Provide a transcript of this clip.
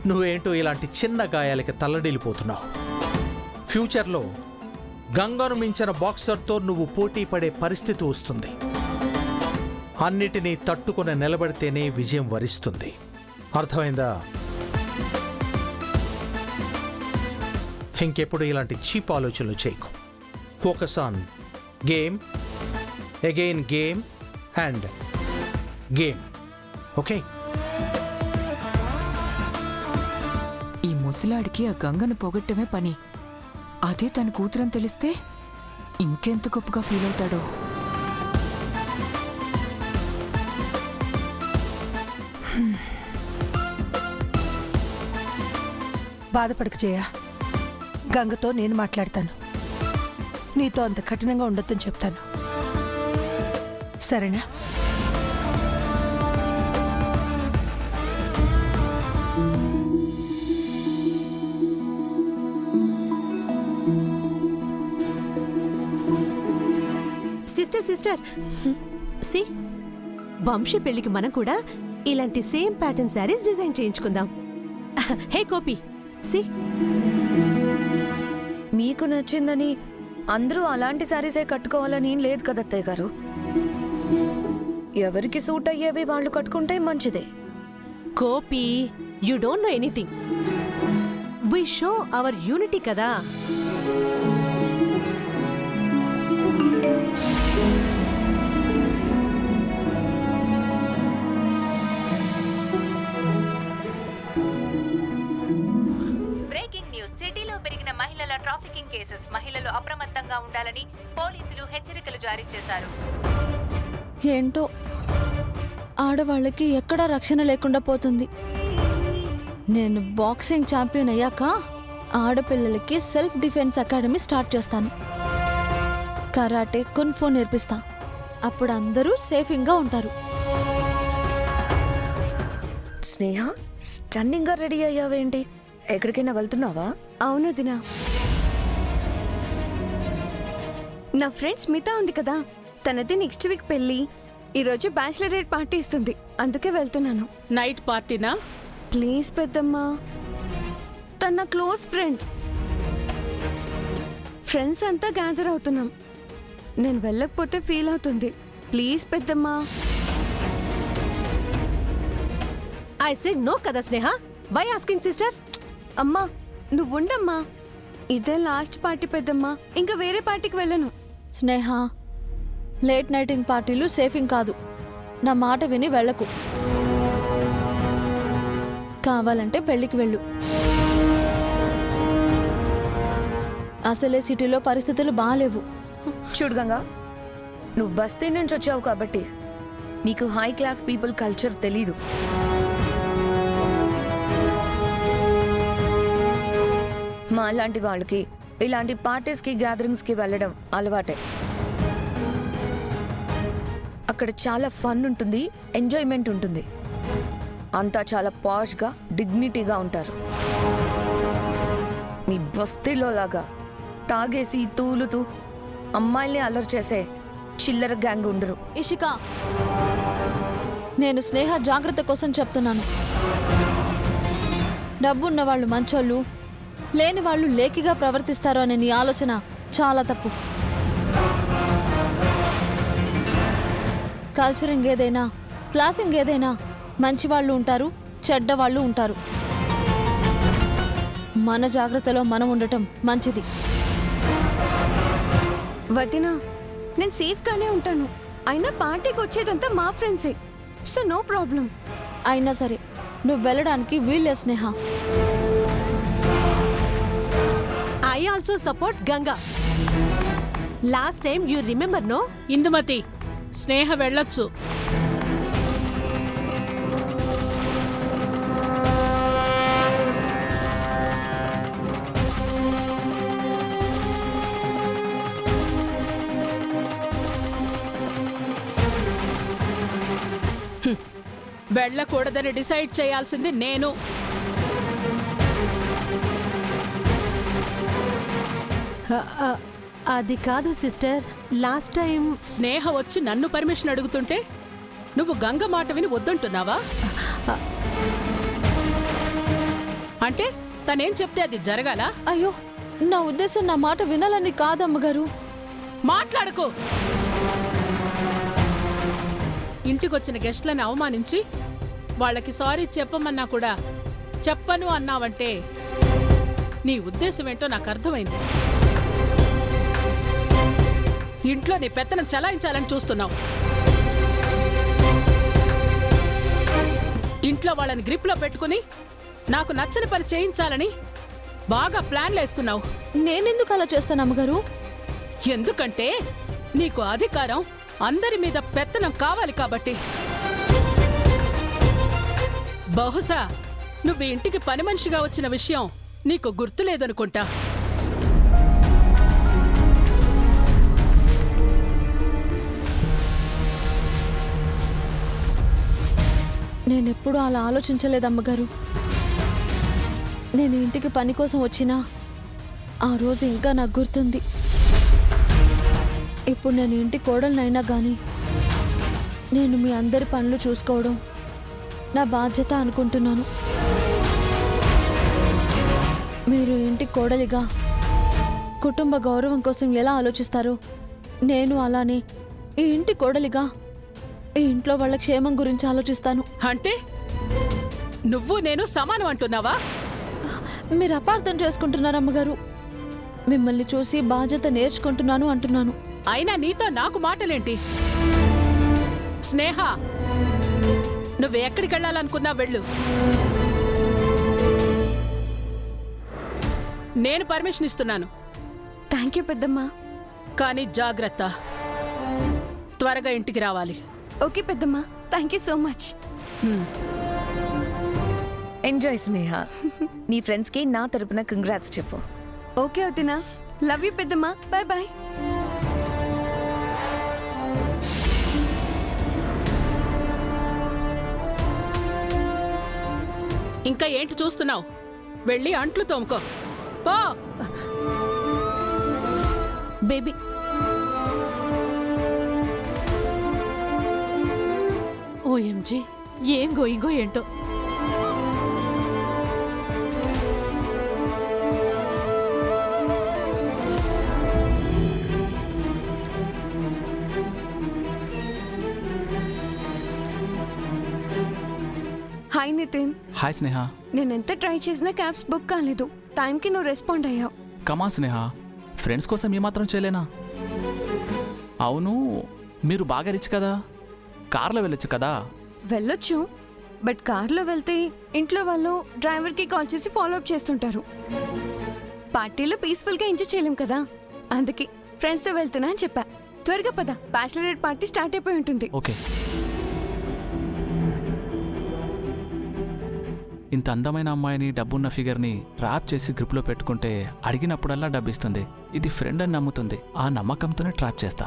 నువ్వేంటో ఇలాంటి చిన్న గాయాలకి తల్లడిల్లిపోతున్నావు. ఫ్యూచర్లో గంగను మించిన బాక్సర్తో నువ్వు పోటీ పడే పరిస్థితి వస్తుంది. అన్నిటినీ తట్టుకుని నిలబడితేనే విజయం వరిస్తుంది. అర్థమైందా? ఇంకెప్పుడు ఇలాంటి చీప్ ఆలోచనలు చేయకు. Focus on game, again game and game. Okay? ఈ ముసలాడికి ఆ గంగను పొగట్టమే పని. అదే తన కూతురని తెలిస్తే ఇంకెంత గొప్పగా ఫీల్ అవుతాడో. బాధపడక జయ, గంగతో నేను మాట్లాడతాను. నీతో అంత కఠినంగా ఉండొద్దని చెప్తాను. సరేనా? సిస్టర్ సి, వంశీ పెళ్లికి మనం కూడా ఇలాంటి సేమ్ ప్యాటర్న్ శారీస్ డిజైన్ చేయించుకుందాం. హే గోపి, సి. మీకు నచ్చిందని అందరూ అలాంటి శారీసే కట్టుకోవాలని లేదు కదా అత్తయ్య గారు. ఎవరికి సూట్ అయ్యేవి వాళ్ళు కట్టుకుంటే మంచిదే. Gopi, you don't know anything. We show our unity కదా. Breaking news. సిటీలో పెరిగిన మహిళల ట్రాఫికింగ్ కేసెస్. మహిళలు అప్రమత్తంగా ఉండాలని పోలీసులు హెచ్చరికలు జారీ చేశారు. ఏంటో ఆడవాళ్ళకి ఎక్కడా రక్షణ లేకుండా పోతుంది. నేను బాక్సింగ్ ఛాంపియన్ అయ్యాక ఆడపిల్లలకి సెల్ఫ్ డిఫెన్స్ అకాడమీ స్టార్ట్ చేస్తాను. కరాటే, కున్ఫో నేర్పిస్తా. అప్పుడు అందరూ సేఫింగ్గా ఉంటారు. స్నేహ, స్టన్నింగ్ గా రెడీ అయ్యావేంటి? ఎక్కడికైనా వెళ్తున్నావా? అవును దినా, నా ఫ్రెండ్ స్మిత ఉంది కదా, తనది నెక్స్ట్ వీక్ పెళ్లి. ఈరోజు బ్యాచిలరేట్ పార్టీ ఇస్తుంది, అందుకే వెళ్తున్నాను. నైట్ పార్టీనా? ప్లీజ్ పెద్దమ్మా, తన క్లోజ్ ఫ్రెండ్. ఫ్రెండ్స్ అంతా గ్యాదర్ అవుతున్నాం. నేను వెళ్ళకపోతే ఫీల్ అవుతుంది. ప్లీజ్ పెద్దమ్మా. ఐ సెడ్ నో కదా స్నేహ. Why asking sister? అమ్మా నువ్వుండమ్మా, ఇదే లాస్ట్ పార్టీ పెద్దమ్మా, ఇంకా వేరే పార్టీకి వెళ్ళను. స్నేహ, లేట్ నైటింగ్ పార్టీలు సేఫింగ్ కాదు. నా మాట విని వెళ్ళకు. కావాలంటే పెళ్లికి వెళ్ళు. అసలే సిటీలో పరిస్థితులు బాగాలేవు. చూడు గంగా, నువ్వు బస్తీ నుంచి వచ్చావు కాబట్టి నీకు హై క్లాస్ పీపుల్ కల్చర్ తెలీదు. మా లాంటి వాళ్ళకి ఇలాంటి పార్టీస్కి గ్యాదరింగ్స్కి వెళ్ళడం అలవాటే. అక్కడ చాలా ఫన్ ఉంటుంది, ఎంజాయ్మెంట్ ఉంటుంది. అంతా చాలా పాష్గా, డిగ్నిటీగా ఉంటారు. మీ బస్తీలో లాగా తాగేసి తూలుతూ అమ్మాయిల్ని అల్లరి చేసే చిల్లర గ్యాంగ్ ఉండరు. ఇషిక, నేను స్నేహ జాగ్రత్త కోసం చెప్తున్నాను. డబ్బున్న వాళ్ళు మంచోళ్ళు, లేని వాళ్ళు లేకిగా ప్రవర్తిస్తారు అనే నీ ఆలోచన చాలా తప్పు. కల్చరింగ్ ఏదైనా, క్లాసింగ్ ఏదైనా మంచి వాళ్ళు ఉంటారు, చెడ్డవాళ్ళు ఉంటారు. మన జాగ్రత్తలో మనం ఉండటం మంచిది. వదినా, నేను సేఫ్గానే ఉంటాను. అయినా పార్టీకి వచ్చేదంతా మా ఫ్రెండ్సే, సో నో ప్రాబ్లం. అయినా సరే నువ్వు వెళ్ళడానికి వీళ్ళే Sneha. I also support Ganga. Last time you remember no? Indumathi, Sneha వెళ్ళొచ్చు. వెళ్ళకూడదని డిసైడ్ చేయాల్సింది నేను. అది కాదు సిస్టర్, లాస్ట్ టైం స్నేహ వచ్చి నన్ను పర్మిషన్ అడుగుతుంటే నువ్వు గంగ మాట విని వద్దంటున్నావా? అంటే తనేం చెప్తే అది జరగాల? అయ్యో, నా ఉద్దేశం నా మాట వినాలని కాదమ్మగారు. మాట్లాడకు. ఇంటికొచ్చిన గెస్ట్లను అవమానించి వాళ్ళకి సారీ చెప్పమన్నా కూడా చెప్పను అన్నావంటే నీ ఉద్దేశం ఏంటో నాకు అర్థమైంది. ఇంట్లో నీ పెత్తనం చలాయించాలని చూస్తున్నావు. ఇంట్లో వాళ్ళని గ్రిప్లో పెట్టుకుని నాకు నచ్చని పని చేయించాలని బాగా ప్లాన్లు వేస్తున్నావు. నేనెందుకు అలా చేస్తాను అమ్మగారు? ఎందుకంటే నీకు అధికారం, అందరి మీద పెత్తనం కావాలి కాబట్టి. బహుశా నువ్వు ఇంటికి పని మనిషిగా వచ్చిన విషయం నీకు గుర్తులేదనుకుంటా. నేనెప్పుడూ అలా ఆలోచించలేదమ్మగారు. నేను ఇంటికి పని కోసం వచ్చినా ఆ రోజు ఇంకా నాకు గుర్తుంది. ఇప్పుడు నేను ఇంటి కోడలనైనా కానీ నేను మీ అందరి పనులు చూసుకోవడం నా బాధ్యత అనుకుంటున్నాను. మీరు ఇంటి కోడలిగా కుటుంబ గౌరవం కోసం ఎలా ఆలోచిస్తారో నేను అలానే ఈ ఇంటి కోడలిగా ఈ ఇంట్లో వాళ్ళ క్షేమం గురించి ఆలోచిస్తాను. అంటే నువ్వు నేను సమానం అంటున్నావా? మీరు అపార్థం చేసుకుంటున్నారు అమ్మగారు. మిమ్మల్ని చూసి బాధ్యత నేర్చుకుంటున్నాను అంటున్నాను. అయినా నీతో నాకు మాటలేంటి? స్నేహ, నువ్వు ఎక్కడికి వెళ్ళాలనుకున్నా వెళ్ళు. నేను పర్మిషన్ ఇస్తున్నాను. థ్యాంక్ యూ పెద్దమ్మా. కానీ జాగ్రత్త, త్వరగా ఇంటికి రావాలి. ఓకే పెద్దమ్మా, thank you so much. Enjoy Sneha. నీ ఫ్రెండ్స్కి నా తరపున కంగ్రాట్స్ చెప్పు. ఓకే వదినా, లవ్ యూ పెద్దమ్మా, బాయ్ బాయ్. ఇంకా ఏంటి చూస్తున్నావు? వెళ్ళి అంట్లు తోముకో పో. బేబీ, ఓఎంజీ, ఏం గోయింగో ఏంటో. హాయ్ నితిన్. హాయ్ స్నేహ. నేను ఎంత ట్రై చేసినా క్యాబ్స్ బుక్ కాలేదు. టైంకి నువ్వు రెస్పాండ్ అయ్యావు. కమాన్ స్నేహ, ఫ్రెండ్స్ కోసం ఏమాత్రం చేయలేనా? అవును, మీరు బాగా రిచ్ కదా, కార్లో వెళ్ళొచ్చు కదా. వెళ్ళొచ్చు, బట్ కార్లో వెళ్తే ఇంట్లో వాళ్ళు డ్రైవర్కి కాల్ చేసి ఫాలో అప్ చేస్తుంటారు. పార్టీలో పీస్ఫుల్గా ఎంజాయ్ చేయలేం కదా, అందుకే ఫ్రెండ్స్తో వెళ్తున్నా అని చెప్పా. త్వరగా పద, బ్యాచిలరేట్ పార్టీ స్టార్ట్ అయిపోయి ఉంటుంది. ఓకే. ఇంత అందమైన అమ్మాయిని, డబ్బున్న ఫిగర్ని ర్యాప్ చేసి గ్రిప్లో పెట్టుకుంటే అడిగినప్పుడల్లా డబ్బిస్తుంది. ఇది ఫ్రెండ్ అని నమ్ముతుంది. ఆ నమ్మకంతోనే ట్రాప్ చేస్తా.